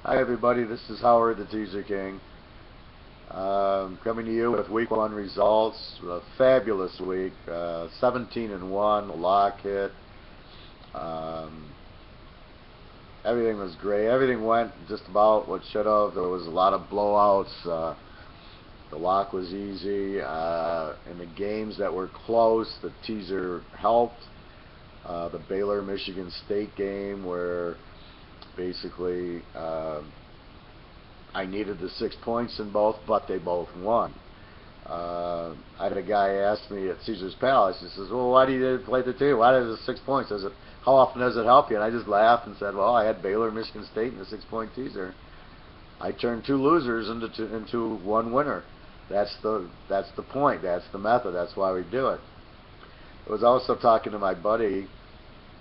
Hi everybody, this is Howard the Teaserking. Coming to you with week 1 results. A fabulous week. 17-1, a lock hit. Everything was great. Everything went just about what should have. There was a lot of blowouts. The lock was easy. In the games that were close, the teaser helped. The Baylor-Michigan State game where basically I needed the 6 points in both, but they both won. I had a guy ask me at Caesar's Palace, he says, well, why do you play the teaser? Why does the 6 points? How often does it help you? And I just laughed and said, well, I had Baylor, Michigan State in the 6-point teaser. I turned 2 losers into 1 winner. That's the point. That's the method. That's why we do it. I was also talking to my buddy,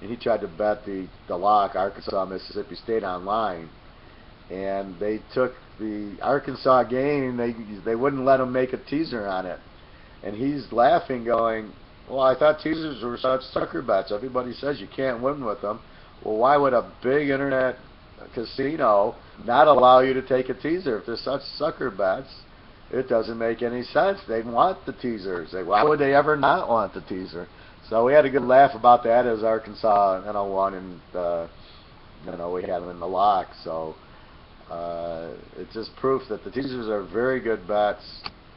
and he tried to bet the lock, Arkansas, Mississippi State, online. And they took the Arkansas game, they wouldn't let him make a teaser on it. And he's laughing going, well, I thought teasers were such sucker bets. Everybody says you can't win with them. Well, why would a big internet casino not allow you to take a teaser? If they're such sucker bets, it doesn't make any sense. They want the teasers. Why would they ever not want the teaser? So we had a good laugh about that as Arkansas won, and we had them in the lock. So it's just proof that the teasers are very good bets.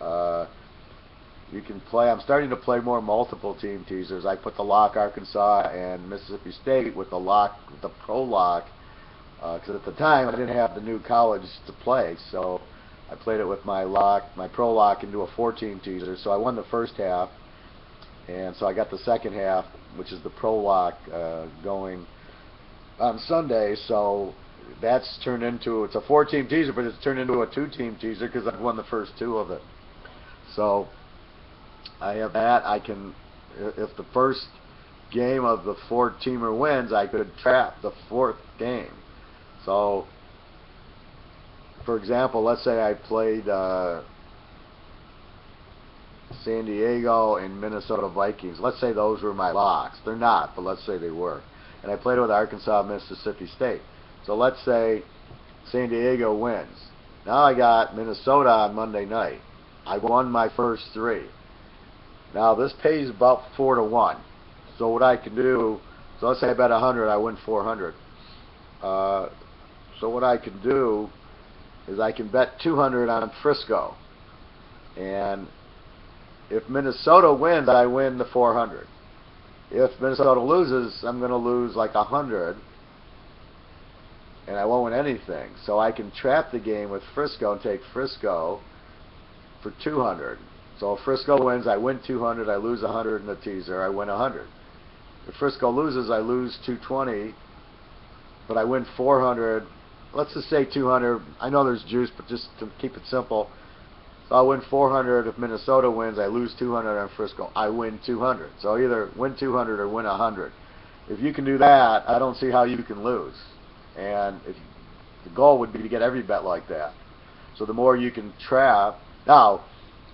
You can play. I'm starting to play more multiple team teasers. I put the lock Arkansas and Mississippi State with the lock, with the pro lock, because at the time I didn't have the new college to play. So I played it with my lock, my pro lock, into a 4-team teaser. So I won the first half, and so I got the second half, which is the pro lock, going on Sunday. So that's turned into, it's a 4-team teaser, but it's turned into a 2-team teaser because I've won the first 2 of it. So I have that. I can, if the first game of the 4-teamer wins, I could trap the 4th game. So, for example, let's say I played San Diego and Minnesota Vikings. Let's say those were my locks. They're not, but let's say they were. And I played with Arkansas, Mississippi State. So let's say San Diego wins. Now I got Minnesota on Monday night. I won my first 3. Now this pays about 4 to 1. So what I can do, so let's say I bet 100, I win 400. So what I can do is I can bet 200 on Frisco. And if Minnesota wins, I win the 400. If Minnesota loses, I'm going to lose like 100. And I won't win anything. So I can trap the game with Frisco and take Frisco for 200. So if Frisco wins, I win 200, I lose 100 in the teaser, I win 100. If Frisco loses, I lose 220, but I win 400. Let's just say 200. I know there's juice, but just to keep it simple, so I'll win 400. If Minnesota wins, I lose 200 on Frisco, I win 200. So either win 200 or win 100. If you can do that, I don't see how you can lose. And the goal would be to get every bet like that. So the more you can trap. Now,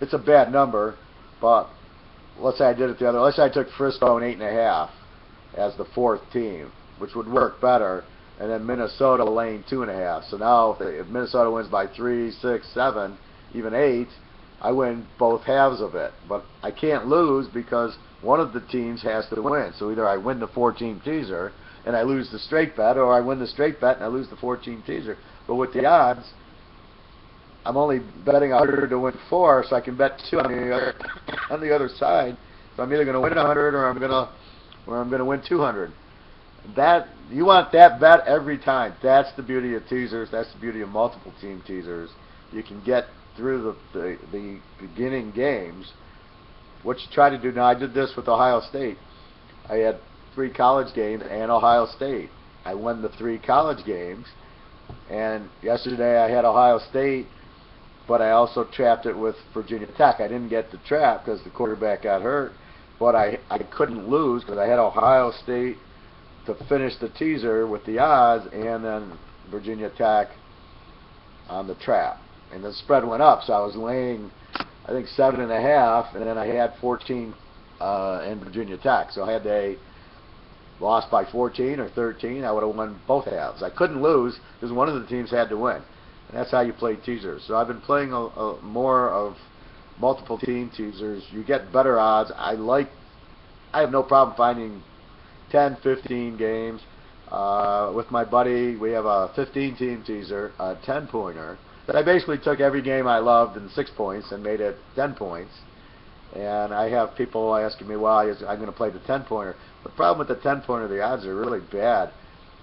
it's a bad number, but let's say I did it the other. Let's say I took Frisco and 8.5 as the 4th team, which would work better, and then Minnesota laying 2.5. So now if Minnesota wins by 3, 6, 7, even 8, I win both halves of it. But I can't lose because one of the teams has to win. So either I win the 4-team teaser and I lose the straight bet, or I win the straight bet and I lose the 4-team teaser. But with the odds, I'm only betting 100 to win 4, so I can bet 2 on the other side. So I'm either going to win 100 or I'm going to win 200. That, you want that bet every time. That's the beauty of teasers. That's the beauty of multiple team teasers. You can get through the beginning games. What you try to do now, I did this with Ohio State. I had 3 college games and Ohio State. I won the 3 college games, and yesterday I had Ohio State, but I also trapped it with Virginia Tech. I didn't get the trap because the quarterback got hurt, but I couldn't lose because I had Ohio State to finish the teaser with the odds, and then Virginia Tech on the trap. And the spread went up, so I was laying, I think, 7.5, and then I had 14 in Virginia Tech. So I had lost by 14 or 13, I would have won both halves. I couldn't lose because one of the teams had to win. And that's how you play teasers. So I've been playing more of multiple team teasers. You get better odds. I have no problem finding 10, 15 games. With my buddy, we have a 15-team teaser, a 10-pointer. But I basically took every game I loved in 6 points and made it 10 points. And I have people asking me, well, I'm going to play the 10-pointer. The problem with the 10-pointer, the odds are really bad.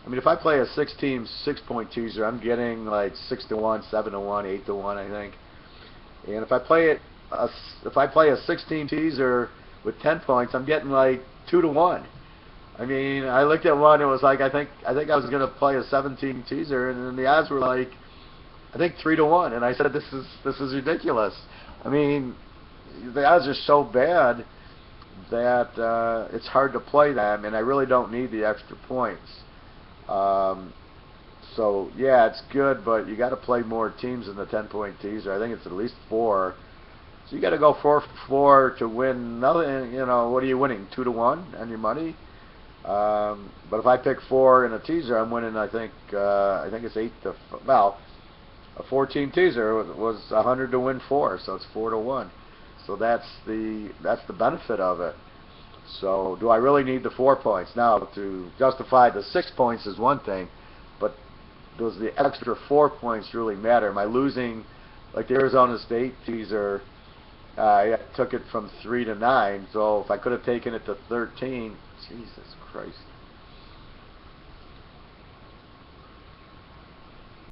I mean, if I play a 6-team 6-point teaser, I'm getting like 6-1, 7-1, 8-1, I think. And if I play a 6-team teaser with 10 points, I'm getting like 2-1. I mean, I looked at one. It was like I think I was going to play a 17 teaser, and then the odds were like I think 3-1. And I said, this is ridiculous. I mean, the odds are so bad that it's hard to play them, and I really don't need the extra points. So yeah, it's good, but you got to play more teams in the 10-point teaser. I think it's at least 4. So you got to go 4-4 to win. Nothing, you know. What are you winning? 2-1 on your money. But if I pick 4 in a teaser, I'm winning. I think it's 8 to well, a 14 teaser was 100 to win 4, so it's 4-1. So that's the benefit of it. So do I really need the 4 points? Now, to justify the 6 points is one thing, but does the extra 4 points really matter? Am I losing, like the Arizona State teaser? I took it from 3 to 9, so if I could have taken it to 13, Jesus Christ.